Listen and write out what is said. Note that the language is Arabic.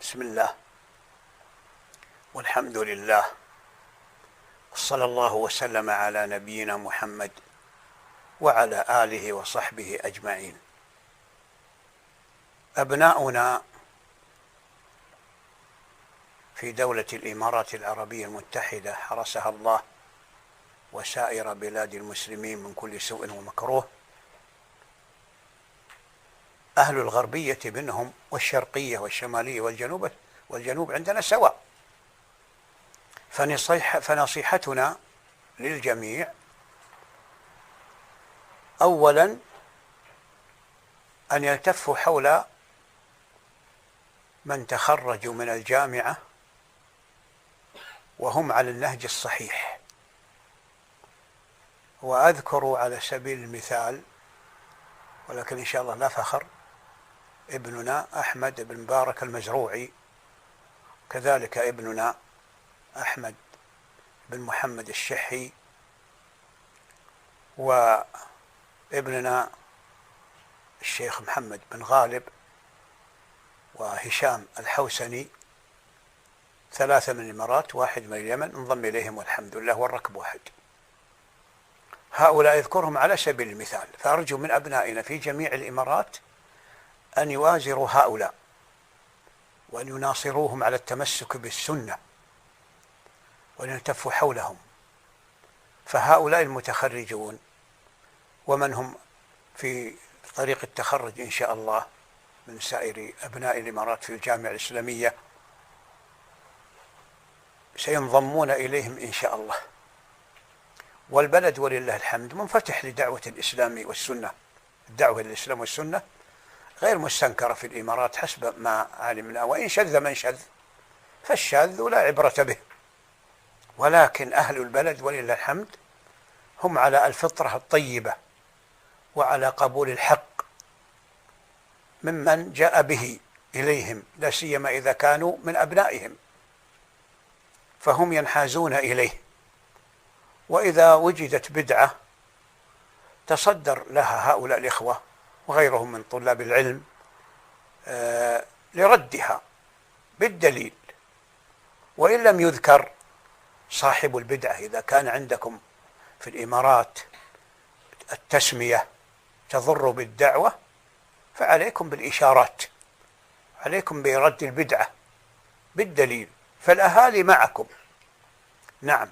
بسم الله والحمد لله، وصلى الله وسلم على نبينا محمد وعلى آله وصحبه أجمعين. أبناؤنا في دولة الإمارات العربية المتحدة حرسها الله وسائر بلاد المسلمين من كل سوء ومكروه، أهل الغربية منهم والشرقية والشمالية والجنوب عندنا سواء. فنصيحتنا للجميع أولا أن يلتفوا حول من تخرجوا من الجامعة وهم على النهج الصحيح. وأذكر على سبيل المثال، ولكن إن شاء الله لا فخر، ابننا أحمد بن مبارك المزروعي، كذلك ابننا أحمد بن محمد الشحي، وابننا الشيخ محمد بن غالب، وهشام الحوسني، 3 من الإمارات، 1 من اليمن، انضم إليهم والحمد لله، والركب واحد. هؤلاء اذكرهم على سبيل المثال، فأرجو من أبنائنا في جميع الإمارات أن يوازروا هؤلاء وأن يناصروهم على التمسك بالسنة وأن يلتفوا حولهم. فهؤلاء المتخرجون ومن هم في طريق التخرج إن شاء الله من سائر أبناء الإمارات في الجامعة الإسلامية سينضمون إليهم إن شاء الله، والبلد ولله الحمد منفتح لدعوة الإسلام والسنة. الدعوة للإسلام والسنة غير مستنكرة في الإمارات حسب ما علمنا، وإن شذ من شذ فالشاذ لا عبرة به، ولكن أهل البلد ولله الحمد هم على الفطرة الطيبة وعلى قبول الحق ممن جاء به إليهم، لا سيما إذا كانوا من أبنائهم، فهم ينحازون إليه. وإذا وجدت بدعة تصدر لها هؤلاء الإخوة وغيرهم من طلاب العلم لردها بالدليل. وإن لم يذكر صاحب البدعة، إذا كان عندكم في الإمارات التسمية تضر بالدعوة فعليكم بالإشارات، عليكم برد البدعة بالدليل، فالأهالي معكم. نعم،